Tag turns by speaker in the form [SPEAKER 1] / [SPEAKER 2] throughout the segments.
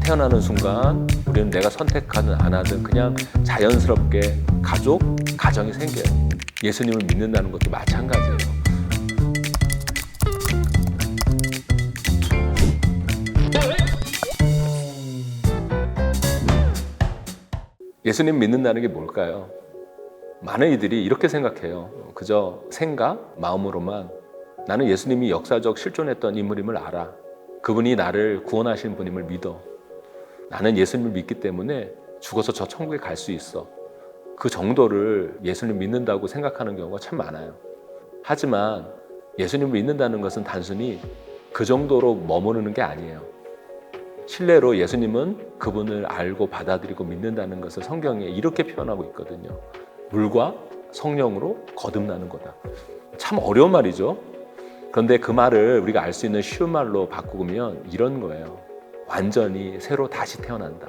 [SPEAKER 1] 태어나는 순간 우리는 내가 선택하든 안 하든 그냥 자연스럽게 가족, 가정이 생겨요. 예수님을 믿는다는 것도 마찬가지예요. 예수님 믿는다는 게 뭘까요? 많은 이들이 이렇게 생각해요. 그저 생각, 마음으로만 나는 예수님이 역사적 실존했던 인물임을 알아. 그분이 나를 구원하신 분임을 믿어. 나는 예수님을 믿기 때문에 죽어서 저 천국에 갈 수 있어. 그 정도를 예수님 믿는다고 생각하는 경우가 참 많아요. 하지만 예수님을 믿는다는 것은 단순히 그 정도로 머무르는 게 아니에요. 실례로 예수님은 그분을 알고 받아들이고 믿는다는 것을 성경에 이렇게 표현하고 있거든요. 물과 성령으로 거듭나는 거다. 참 어려운 말이죠. 그런데 그 말을 우리가 알 수 있는 쉬운 말로 바꾸면 이런 거예요. 완전히 새로 다시 태어난다.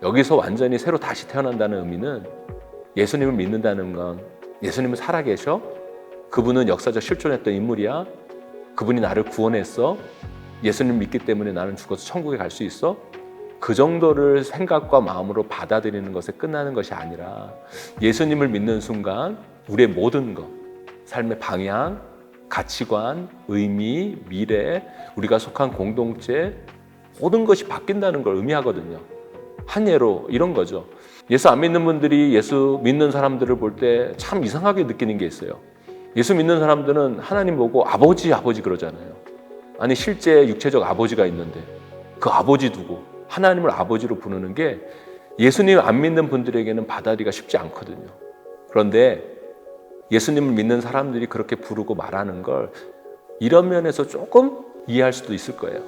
[SPEAKER 1] 여기서 완전히 새로 다시 태어난다는 의미는 예수님을 믿는다는 건 예수님은 살아계셔? 그분은 역사적 실존했던 인물이야? 그분이 나를 구원했어? 예수님 믿기 때문에 나는 죽어서 천국에 갈 수 있어? 그 정도를 생각과 마음으로 받아들이는 것에 끝나는 것이 아니라 예수님을 믿는 순간 우리의 모든 것, 삶의 방향, 가치관, 의미, 미래, 우리가 속한 공동체 모든 것이 바뀐다는 걸 의미하거든요. 한 예로 이런 거죠. 예수 안 믿는 분들이 예수 믿는 사람들을 볼 때 참 이상하게 느끼는 게 있어요. 예수 믿는 사람들은 하나님 보고 아버지 아버지 그러잖아요. 아니 실제 육체적 아버지가 있는데 그 아버지 두고 하나님을 아버지로 부르는 게 예수님 안 믿는 분들에게는 받아들이기가 쉽지 않거든요. 그런데 예수님을 믿는 사람들이 그렇게 부르고 말하는 걸 이런 면에서 조금 이해할 수도 있을 거예요.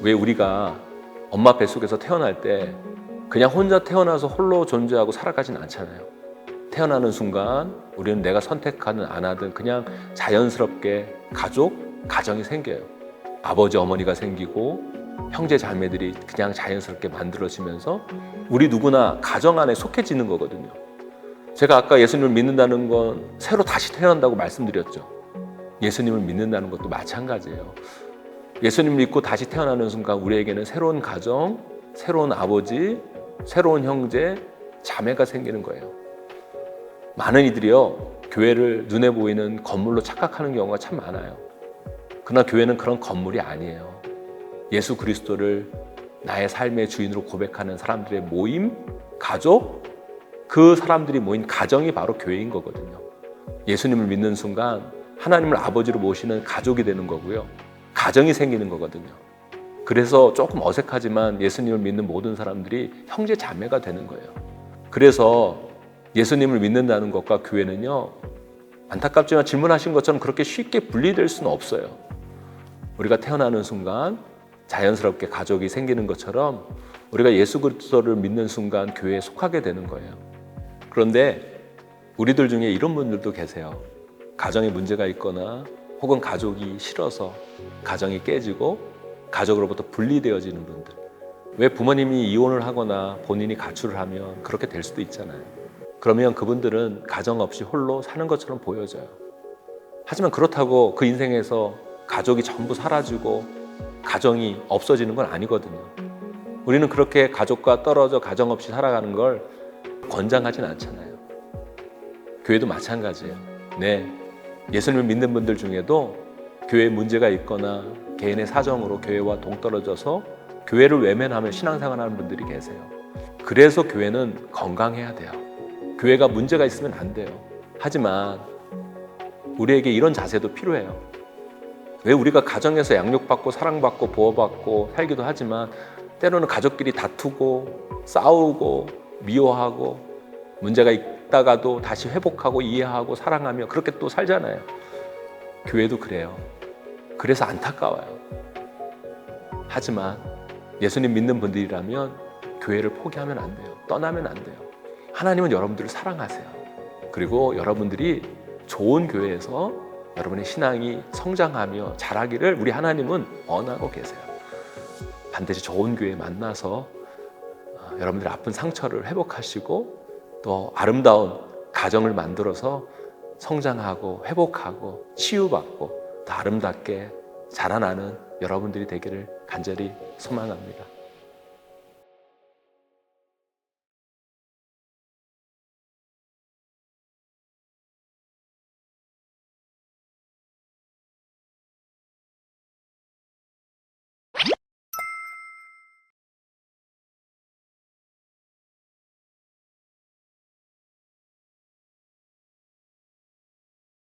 [SPEAKER 1] 왜 우리가 엄마 뱃속에서 태어날 때 그냥 혼자 태어나서 홀로 존재하고 살아가진 않잖아요. 태어나는 순간 우리는 내가 선택하든 안 하든 그냥 자연스럽게 가족, 가정이 생겨요. 아버지, 어머니가 생기고 형제, 자매들이 그냥 자연스럽게 만들어지면서 우리 누구나 가정 안에 속해지는 거거든요. 제가 아까 예수님을 믿는다는 건 새로 다시 태어난다고 말씀드렸죠. 예수님을 믿는다는 것도 마찬가지예요. 예수님을 믿고 다시 태어나는 순간 우리에게는 새로운 가정, 새로운 아버지, 새로운 형제, 자매가 생기는 거예요. 많은 이들이요, 교회를 눈에 보이는 건물로 착각하는 경우가 참 많아요. 그러나 교회는 그런 건물이 아니에요. 예수 그리스도를 나의 삶의 주인으로 고백하는 사람들의 모임, 가족, 그 사람들이 모인 가정이 바로 교회인 거거든요. 예수님을 믿는 순간 하나님을 아버지로 모시는 가족이 되는 거고요. 가정이 생기는 거거든요. 그래서 조금 어색하지만 예수님을 믿는 모든 사람들이 형제 자매가 되는 거예요. 그래서 예수님을 믿는다는 것과 교회는요, 안타깝지만 질문하신 것처럼 그렇게 쉽게 분리될 수는 없어요. 우리가 태어나는 순간 자연스럽게 가족이 생기는 것처럼 우리가 예수 그리스도를 믿는 순간 교회에 속하게 되는 거예요. 그런데 우리들 중에 이런 분들도 계세요. 가정에 문제가 있거나 혹은 가족이 싫어서 가정이 깨지고 가족으로부터 분리되어지는 분들. 왜 부모님이 이혼을 하거나 본인이 가출을 하면 그렇게 될 수도 있잖아요. 그러면 그분들은 가정 없이 홀로 사는 것처럼 보여져요. 하지만 그렇다고 그 인생에서 가족이 전부 사라지고 가정이 없어지는 건 아니거든요. 우리는 그렇게 가족과 떨어져 가정 없이 살아가는 걸 권장하진 않잖아요. 교회도 마찬가지예요. 네, 예수님을 믿는 분들 중에도 교회에 문제가 있거나 개인의 사정으로 교회와 동떨어져서 교회를 외면하며 신앙생활하는 분들이 계세요. 그래서 교회는 건강해야 돼요. 교회가 문제가 있으면 안 돼요. 하지만 우리에게 이런 자세도 필요해요. 왜 우리가 가정에서 양육받고 사랑받고 보호받고 살기도 하지만 때로는 가족끼리 다투고 싸우고 미워하고 문제가 있다가도 다시 회복하고 이해하고 사랑하며 그렇게 또 살잖아요. 교회도 그래요. 그래서 안타까워요. 하지만 예수님 믿는 분들이라면 교회를 포기하면 안 돼요. 떠나면 안 돼요. 하나님은 여러분들을 사랑하세요. 그리고 여러분들이 좋은 교회에서 여러분의 신앙이 성장하며 자라기를 우리 하나님은 원하고 계세요. 반드시 좋은 교회에 만나서 여러분들의 아픈 상처를 회복하시고 또 아름다운 가정을 만들어서 성장하고 회복하고 치유받고 더 아름답게 자라나는 여러분들이 되기를 간절히 소망합니다.